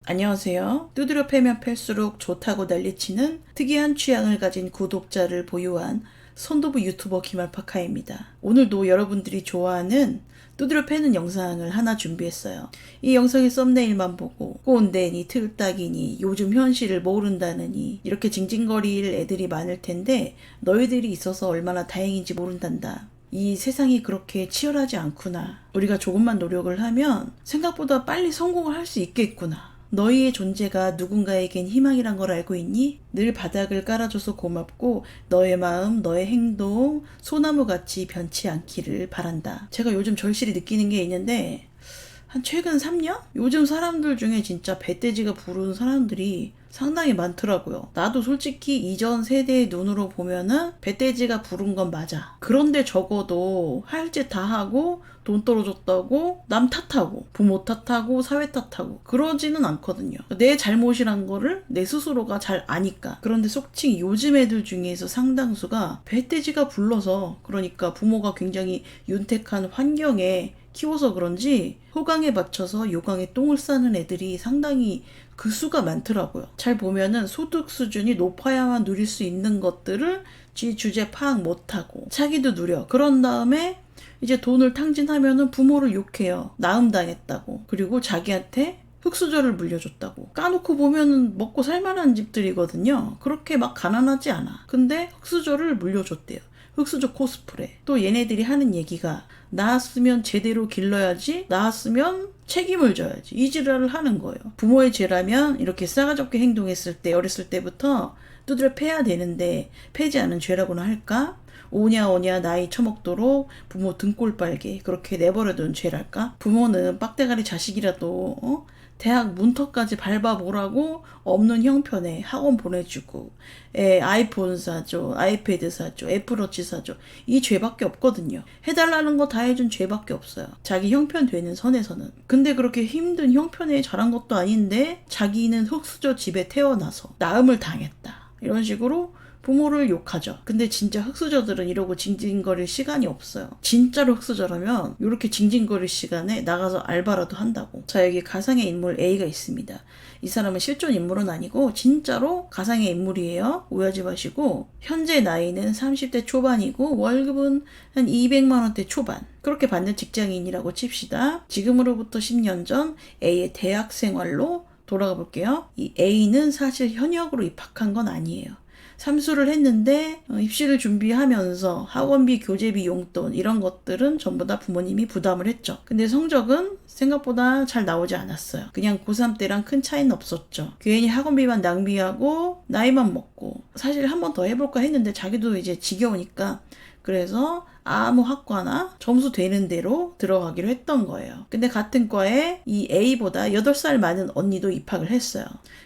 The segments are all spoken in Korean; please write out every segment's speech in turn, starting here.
안녕하세요. 두드려 패면 팰수록 좋다고 난리치는 특이한 취향을 가진 구독자를 보유한 손도부 유튜버 김알파카입니다. 오늘도 여러분들이 좋아하는 두드려 패는 영상을 하나 준비했어요. 이 영상의 썸네일만 보고 꼰대니 틀딱이니 요즘 현실을 모른다느니 이렇게 징징거릴 애들이 많을 텐데 너희들이 있어서 얼마나 다행인지 모른단다. 이 세상이 그렇게 치열하지 않구나. 우리가 조금만 노력을 하면 생각보다 빨리 성공을 할 수 있겠구나. 너희의 존재가 누군가에겐 희망이란 걸 알고 있니? 늘 바닥을 깔아줘서 고맙고 너의 마음, 너의 행동, 소나무같이 변치 않기를 바란다. 제가 요즘 절실히 느끼는 게 있는데 한 최근 3년? 요즘 사람들 중에 진짜 배돼지가 부르는 사람들이 상당히 많더라고요. 나도 솔직히 이전 세대의 눈으로 보면은 배돼지가 부른 건 맞아. 그런데 적어도 할 짓 다 하고 돈 떨어졌다고 남 탓하고 부모 탓하고 사회 탓하고 그러지는 않거든요. 내 잘못이란 거를 내 스스로가 잘 아니까. 그런데 속칭 요즘 애들 중에서 상당수가 배돼지가 불러서, 그러니까 부모가 굉장히 윤택한 환경에 키워서 그런지 호강에 맞춰서 요강에 똥을 싸는 애들이 상당히 그 수가 많더라고요. 잘 보면은 소득 수준이 높아야만 누릴 수 있는 것들을 지 주제 파악 못하고 자기도 누려. 그런 다음에 이제 돈을 탕진하면은 부모를 욕해요. 나음당했다고. 그리고 자기한테 흙수저를 물려줬다고. 까놓고 보면은 먹고 살만한 집들이거든요. 그렇게 막 가난하지 않아. 근데 흙수저를 물려줬대요. 흙수저 코스프레. 또 얘네들이 하는 얘기가 낳았으면 제대로 길러야지, 낳았으면 책임을 져야지, 이 지랄을 하는 거예요. 부모의 죄라면 이렇게 싸가지 없게 행동했을 때, 어렸을 때부터 두드려 패야 되는데 패지 않은 죄라고나 할까? 오냐 나이 처먹도록 부모 등골 빨게 그렇게 내버려둔 죄랄까? 부모는 빡대가리 자식이라도 대학 문턱까지 밟아보라고 없는 형편에 학원 보내주고 아이폰 사줘, 아이패드 사줘, 애플워치 사줘, 이 죄밖에 없거든요. 해달라는 거 다 해준 죄밖에 없어요. 자기 형편 되는 선에서는. 근데 그렇게 힘든 형편에 자란 것도 아닌데 자기는 흙수저 집에 태어나서 나음을 당했다, 이런 식으로 부모를 욕하죠. 근데 진짜 흙수저들은 이러고 징징거릴 시간이 없어요. 진짜로 흙수저라면 이렇게 징징거릴 시간에 나가서 알바라도 한다고. 자, 여기 가상의 인물 A가 있습니다. 이 사람은 실존 인물은 아니고 진짜로 가상의 인물이에요. 오해하지 마시고. 현재 나이는 30대 초반이고 월급은 한 200만 원대 초반. 그렇게 받는 직장인이라고 칩시다. 지금으로부터 10년 전 A의 대학 생활로 돌아가 볼게요. 이 A는 사실 현역으로 입학한 건 아니에요. 삼수를 했는데 입시를 준비하면서 학원비, 교재비, 용돈 이런 것들은 전부 다 부모님이 부담을 했죠. 근데 성적은 생각보다 잘 나오지 않았어요. 그냥 고3 때랑 큰 차이는 없었죠. 괜히 학원비만 낭비하고 나이만 먹고. 사실 한 번 더 해볼까 했는데 자기도 이제 지겨우니까 그래서 아무 학과나 점수 되는 대로 들어가기로 했던 거예요. 근데 같은 과에 이 A보다 8살 많은 언니도 입학을 했어요.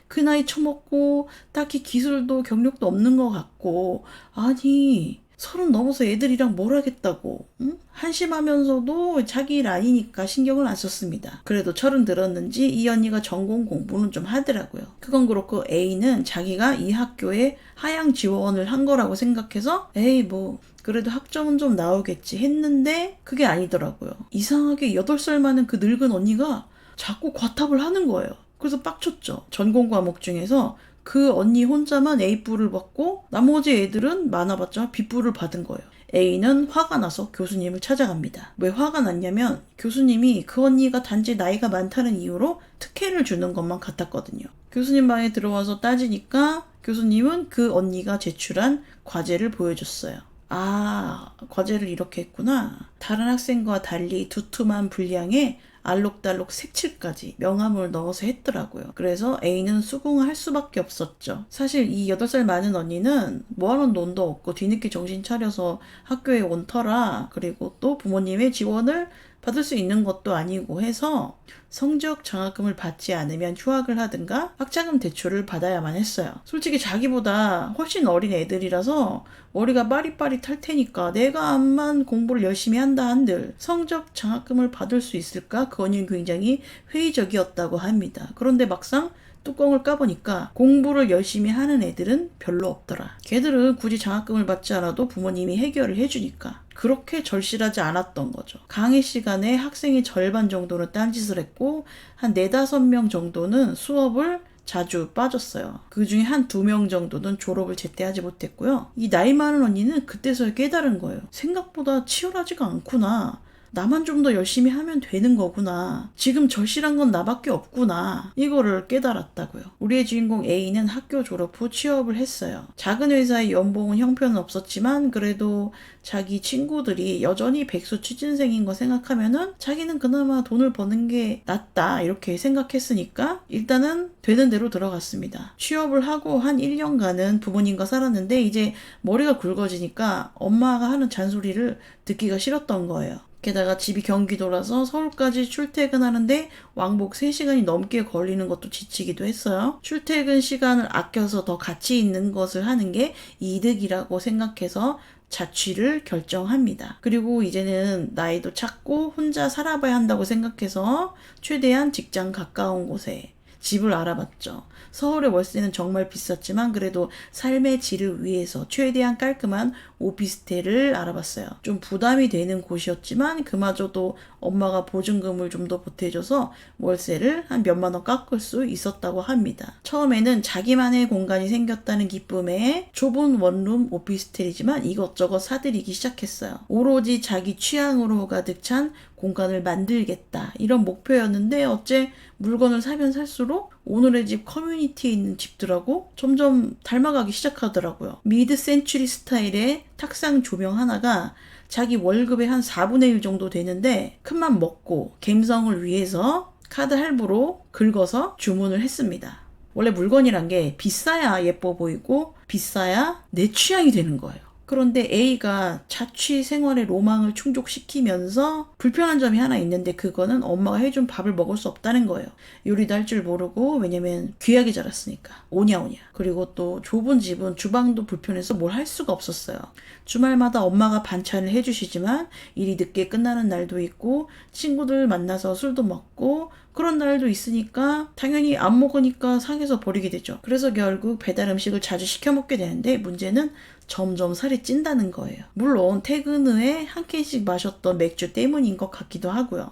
그 나이 처먹고 딱히 기술도 경력도 없는 것 같고, 아니 30 넘어서 애들이랑 뭘 하겠다고, 응? 한심하면서도 자기 일 아니니까 신경을 안 썼습니다. 그래도 30 들었는지 이 언니가 전공 공부는 좀 하더라고요. 그건 그렇고 A는 자기가 이 학교에 하향 지원을 한 거라고 생각해서 에이 뭐 그래도 학점은 좀 나오겠지 했는데 그게 아니더라고요. 이상하게 8살 많은 그 늙은 언니가 자꾸 과탑을 하는 거예요. 그래서 빡쳤죠. 전공 과목 중에서 그 언니 혼자만 A뿔을 받고 나머지 애들은 많아봤자 B뿔을 받은 거예요. A는 화가 나서 교수님을 찾아갑니다. 왜 화가 났냐면 교수님이 그 언니가 단지 나이가 많다는 이유로 특혜를 주는 것만 같았거든요. 교수님 방에 들어와서 따지니까 교수님은 그 언니가 제출한 과제를 보여줬어요. 아, 과제를 이렇게 했구나. 다른 학생과 달리 두툼한 분량에 알록달록 색칠까지 명암을 넣어서 했더라고요. 그래서 A는 수긍을 할 수밖에 없었죠. 사실 이 8살 많은 언니는 모아놓은 돈도 없고 뒤늦게 정신 차려서 학교에 온 터라, 그리고 또 부모님의 지원을 받을 수 있는 것도 아니고 해서 성적 장학금을 받지 않으면 휴학을 하든가 학자금 대출을 받아야만 했어요. 솔직히 자기보다 훨씬 어린 애들이라서 머리가 빠릿빠릿할 테니까 내가 암만 공부를 열심히 한다 한들 성적 장학금을 받을 수 있을까? 그 언니는 굉장히 회의적이었다고 합니다. 그런데 막상 뚜껑을 까보니까 공부를 열심히 하는 애들은 별로 없더라. 걔들은 굳이 장학금을 받지 않아도 부모님이 해결을 해주니까 그렇게 절실하지 않았던 거죠. 강의 시간에 학생이 절반 정도는 딴짓을 했고 한 4-5명 정도는 수업을 자주 빠졌어요. 그 중에 한 2명 정도는 졸업을 제때 하지 못했고요. 이 나이 많은 언니는 그때서야 깨달은 거예요. 생각보다 치열하지가 않구나. 나만 좀 더 열심히 하면 되는 거구나. 지금 절실한 건 나밖에 없구나. 이거를 깨달았다고요. 우리의 주인공 A는 학교 졸업 후 취업을 했어요. 작은 회사의 연봉은 형편은 없었지만 그래도 자기 친구들이 여전히 백수 취준생인 거 생각하면은 자기는 그나마 돈을 버는 게 낫다 이렇게 생각했으니까 일단은 되는 대로 들어갔습니다. 취업을 하고 한 1년간은 부모님과 살았는데 이제 머리가 굵어지니까 엄마가 하는 잔소리를 듣기가 싫었던 거예요. 게다가 집이 경기도라서 서울까지 출퇴근하는데 왕복 3시간이 넘게 걸리는 것도 지치기도 했어요. 출퇴근 시간을 아껴서 더 가치 있는 것을 하는 게 이득이라고 생각해서 자취를 결정합니다. 그리고 이제는 나이도 찼고 혼자 살아봐야 한다고 생각해서 최대한 직장 가까운 곳에 집을 알아봤죠. 서울의 월세는 정말 비쌌지만 그래도 삶의 질을 위해서 최대한 깔끔한 오피스텔을 알아봤어요. 좀 부담이 되는 곳이었지만 그마저도 엄마가 보증금을 좀 더 보태줘서 월세를 한 몇만 원 깎을 수 있었다고 합니다. 처음에는 자기만의 공간이 생겼다는 기쁨에 좁은 원룸 오피스텔이지만 이것저것 사들이기 시작했어요. 오로지 자기 취향으로 가득 찬 공간을 만들겠다 이런 목표였는데 어째 물건을 사면 살수록 오늘의 집 커뮤니티에 있는 집들하고 점점 닮아가기 시작하더라고요. 미드 센추리 스타일의 탁상 조명 하나가 자기 월급의 한 4분의 1 정도 되는데 큰맘 먹고 갬성을 위해서 카드 할부로 긁어서 주문을 했습니다. 원래 물건이란 게 비싸야 예뻐 보이고 비싸야 내 취향이 되는 거예요. 그런데 A가 자취 생활의 로망을 충족시키면서 불편한 점이 하나 있는데 그거는 엄마가 해준 밥을 먹을 수 없다는 거예요. 요리도 할 줄 모르고 왜냐면 귀하게 자랐으니까 오냐오냐. 그리고 또 좁은 집은 주방도 불편해서 뭘 할 수가 없었어요. 주말마다 엄마가 반찬을 해주시지만 일이 늦게 끝나는 날도 있고 친구들 만나서 술도 먹고 그런 날도 있으니까 당연히 안 먹으니까 상해서 버리게 되죠. 그래서 결국 배달 음식을 자주 시켜 먹게 되는데 문제는 점점 살이 찐다는 거예요. 물론 퇴근 후에 한 캔씩 마셨던 맥주 때문인 것 같기도 하고요.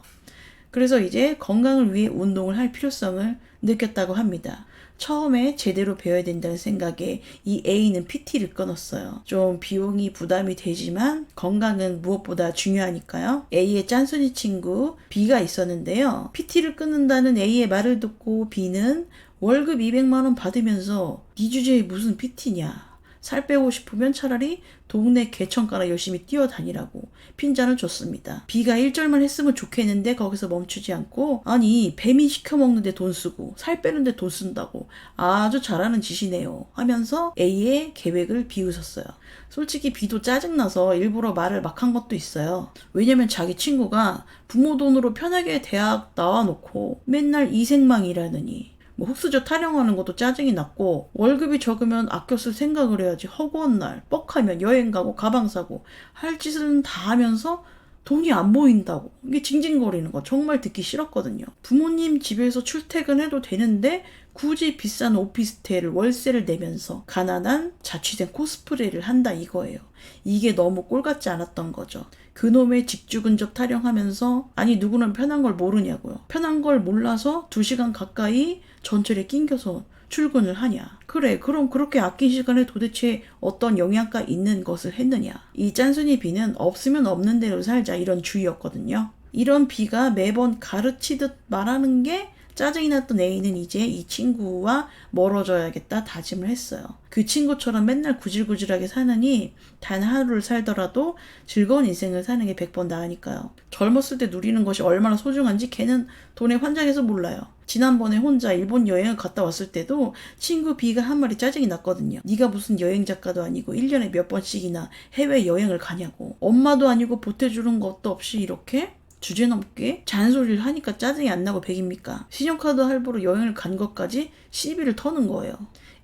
그래서 이제 건강을 위해 운동을 할 필요성을 느꼈다고 합니다. 처음에 제대로 배워야 된다는 생각에 이 A는 PT를 끊었어요. 좀 비용이 부담이 되지만 건강은 무엇보다 중요하니까요. A의 짠순이 친구 B가 있었는데요. PT를 끊는다는 A의 말을 듣고 B는 월급 200만 원 받으면서 네 주제에 무슨 PT냐. 살 빼고 싶으면 차라리 동네 개천가라 열심히 뛰어다니라고 핀잔을 줬습니다. B가 1절만 했으면 좋겠는데 거기서 멈추지 않고 아니 뱀이 시켜먹는데 돈 쓰고 살 빼는데 돈 쓴다고 아주 잘하는 짓이네요 하면서 A의 계획을 비웃었어요. 솔직히 B도 짜증나서 일부러 말을 막 한 것도 있어요. 왜냐면 자기 친구가 부모 돈으로 편하게 대학 나와놓고 맨날 이생망이라느니 뭐 흑수저 타령하는 것도 짜증이 났고 월급이 적으면 아껴 쓸 생각을 해야지 허구한 날 뻑하면 여행 가고 가방 사고 할 짓은 다 하면서 돈이 안 보인다고 이게 징징거리는 거 정말 듣기 싫었거든요. 부모님 집에서 출퇴근해도 되는데 굳이 비싼 오피스텔을 월세를 내면서 가난한 자취생 코스프레를 한다 이거예요. 이게 너무 꼴 같지 않았던 거죠. 그놈의 직주근접 타령하면서 아니 누구는 편한 걸 모르냐고요. 편한 걸 몰라서 2시간 가까이 전철에 낑겨서 출근을 하냐. 그래 그럼 그렇게 아낀 시간에 도대체 어떤 영양가 있는 것을 했느냐. 이 짠순이 B는 없으면 없는 대로 살자 이런 주의였거든요. 이런 B가 매번 가르치듯 말하는 게 짜증이 났던 A는 이제 이 친구와 멀어져야겠다 다짐을 했어요. 그 친구처럼 맨날 구질구질하게 사느니 단 하루를 살더라도 즐거운 인생을 사는 게 100번 나으니까요. 젊었을 때 누리는 것이 얼마나 소중한지 걔는 돈에 환장해서 몰라요. 지난번에 혼자 일본 여행을 갔다 왔을 때도 친구 B가 한 말이 짜증이 났거든요. 네가 무슨 여행 작가도 아니고 1년에 몇 번씩이나 해외여행을 가냐고. 엄마도 아니고 보태주는 것도 없이 이렇게 주제넘게 잔소리를 하니까 짜증이 안 나고 백입니까? 신용카드 할부로 여행을 간 것까지 시비를 터는 거예요.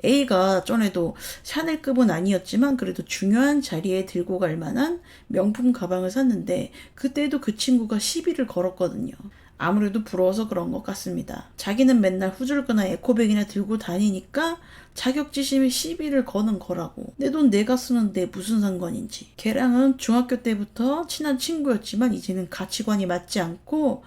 A가 전에도 샤넬급은 아니었지만 그래도 중요한 자리에 들고 갈 만한 명품 가방을 샀는데 그때도 그 친구가 시비를 걸었거든요. 아무래도 부러워서 그런 것 같습니다. 자기는 맨날 후줄근한 에코백이나 들고 다니니까 자격지심에 시비를 거는 거라고. 내 돈 내가 쓰는데 무슨 상관인지. 걔랑은 중학교 때부터 친한 친구였지만 이제는 가치관이 맞지 않고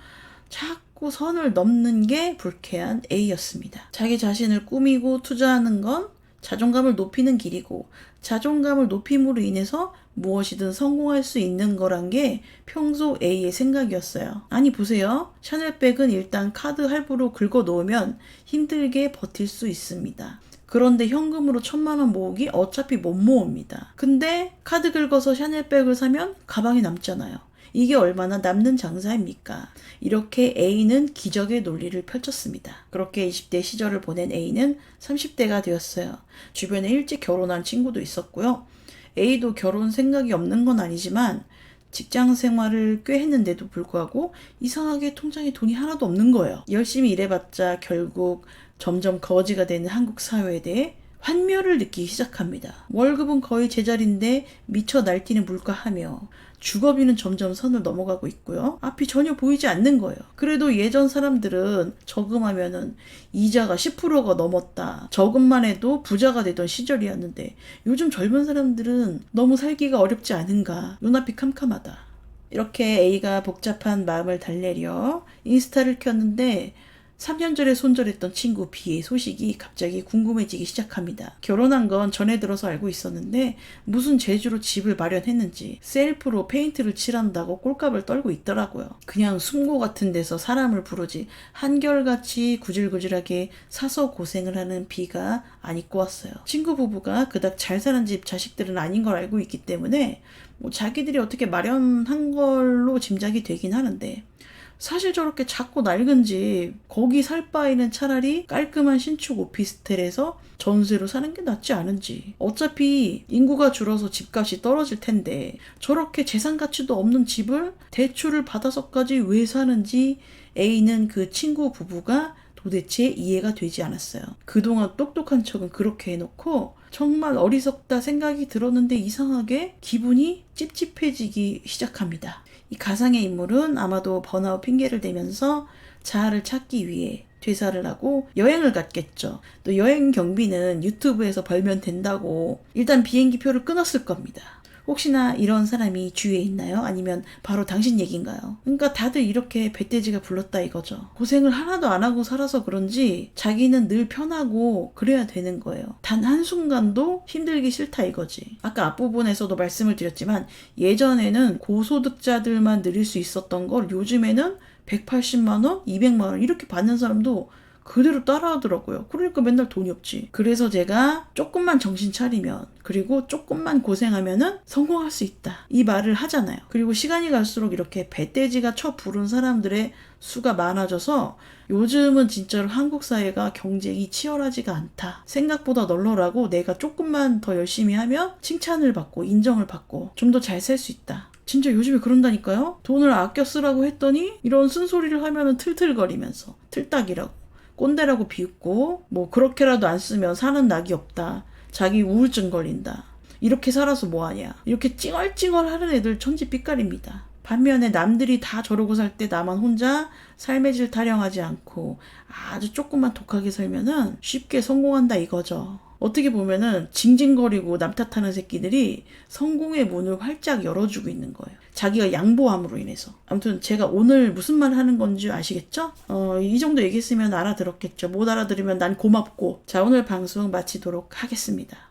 자꾸 선을 넘는 게 불쾌한 A였습니다. 자기 자신을 꾸미고 투자하는 건 자존감을 높이는 길이고, 자존감을 높임으로 인해서 무엇이든 성공할 수 있는 거란 게 평소 A의 생각이었어요. 아니 보세요. 샤넬백은 일단 카드 할부로 긁어 놓으면 힘들게 버틸 수 있습니다. 그런데 현금으로 1,000만 원 모으기 어차피 못 모읍니다. 근데 카드 긁어서 샤넬백을 사면 가방이 남잖아요. 이게 얼마나 남는 장사입니까? 이렇게 A는 기적의 논리를 펼쳤습니다. 그렇게 20대 시절을 보낸 A는 30대가 되었어요. 주변에 일찍 결혼한 친구도 있었고요. A도 결혼 생각이 없는 건 아니지만 직장 생활을 꽤 했는데도 불구하고 이상하게 통장에 돈이 하나도 없는 거예요. 열심히 일해봤자 결국 점점 거지가 되는 한국 사회에 대해 환멸을 느끼기 시작합니다. 월급은 거의 제자리인데 미쳐 날뛰는 물가하며 주거비는 점점 선을 넘어가고 있고요. 앞이 전혀 보이지 않는 거예요. 그래도 예전 사람들은 저금하면은 이자가 10%가 넘었다. 저금만 해도 부자가 되던 시절이었는데 요즘 젊은 사람들은 너무 살기가 어렵지 않은가. 눈앞이 캄캄하다. 이렇게 A가 복잡한 마음을 달래려 인스타를 켰는데 3년 전에 손절했던 친구 B의 소식이 갑자기 궁금해지기 시작합니다. 결혼한 건 전에 들어서 알고 있었는데 무슨 재주로 집을 마련했는지 셀프로 페인트를 칠한다고 꼴값을 떨고 있더라고요. 그냥 숨고 같은 데서 사람을 부르지 한결같이 구질구질하게 사서 고생을 하는 B가 안 입고 왔어요. 친구 부부가 그닥 잘 사는 집 자식들은 아닌 걸 알고 있기 때문에 자기들이 어떻게 마련한 걸로 짐작이 되긴 하는데 사실 저렇게 작고 낡은 집 거기 살 바에는 차라리 깔끔한 신축 오피스텔에서 전세로 사는 게 낫지 않은지. 어차피 인구가 줄어서 집값이 떨어질 텐데 저렇게 재산 가치도 없는 집을 대출을 받아서까지 왜 사는지 A는 그 친구 부부가 도대체 이해가 되지 않았어요. 그동안 똑똑한 척은 그렇게 해놓고 정말 어리석다 생각이 들었는데 이상하게 기분이 찝찝해지기 시작합니다. 이 가상의 인물은 아마도 번아웃 핑계를 대면서 자아를 찾기 위해 퇴사를 하고 여행을 갔겠죠. 또 여행 경비는 유튜브에서 벌면 된다고 일단 비행기 표를 끊었을 겁니다. 혹시나 이런 사람이 주위에 있나요? 아니면 바로 당신 얘기인가요? 그러니까 다들 이렇게 배돼지가 불렀다 이거죠. 고생을 하나도 안 하고 살아서 그런지 자기는 늘 편하고 그래야 되는 거예요. 단 한순간도 힘들기 싫다 이거지. 아까 앞부분에서도 말씀을 드렸지만 예전에는 고소득자들만 누릴 수 있었던 걸 요즘에는 180만 원, 200만 원 이렇게 받는 사람도 그대로 따라하더라고요. 그러니까 맨날 돈이 없지. 그래서 제가 조금만 정신 차리면 그리고 조금만 고생하면은 성공할 수 있다. 이 말을 하잖아요. 그리고 시간이 갈수록 이렇게 배돼지가 쳐 부른 사람들의 수가 많아져서 요즘은 진짜로 한국 사회가 경쟁이 치열하지가 않다. 생각보다 널널하고 내가 조금만 더 열심히 하면 칭찬을 받고 인정을 받고 좀 더 잘 살 수 있다. 진짜 요즘에 그런다니까요. 돈을 아껴 쓰라고 했더니 이런 쓴소리를 하면은 틀틀거리면서 틀딱이라고. 꼰대라고 비웃고 그렇게라도 안 쓰면 사는 낙이 없다. 자기 우울증 걸린다. 이렇게 살아서 뭐하냐. 이렇게 찡얼찡얼 하는 애들 천지빛깔입니다. 반면에 남들이 다 저러고 살 때 나만 혼자 삶의 질 타령하지 않고 아주 조금만 독하게 살면은 쉽게 성공한다 이거죠. 어떻게 보면은 징징거리고 남 탓하는 새끼들이 성공의 문을 활짝 열어주고 있는 거예요. 자기가 양보함으로 인해서. 아무튼 제가 오늘 무슨 말 하는 건지 아시겠죠? 이 정도 얘기했으면 알아들었겠죠. 못 알아들으면 난 고맙고. 자, 오늘 방송 마치도록 하겠습니다.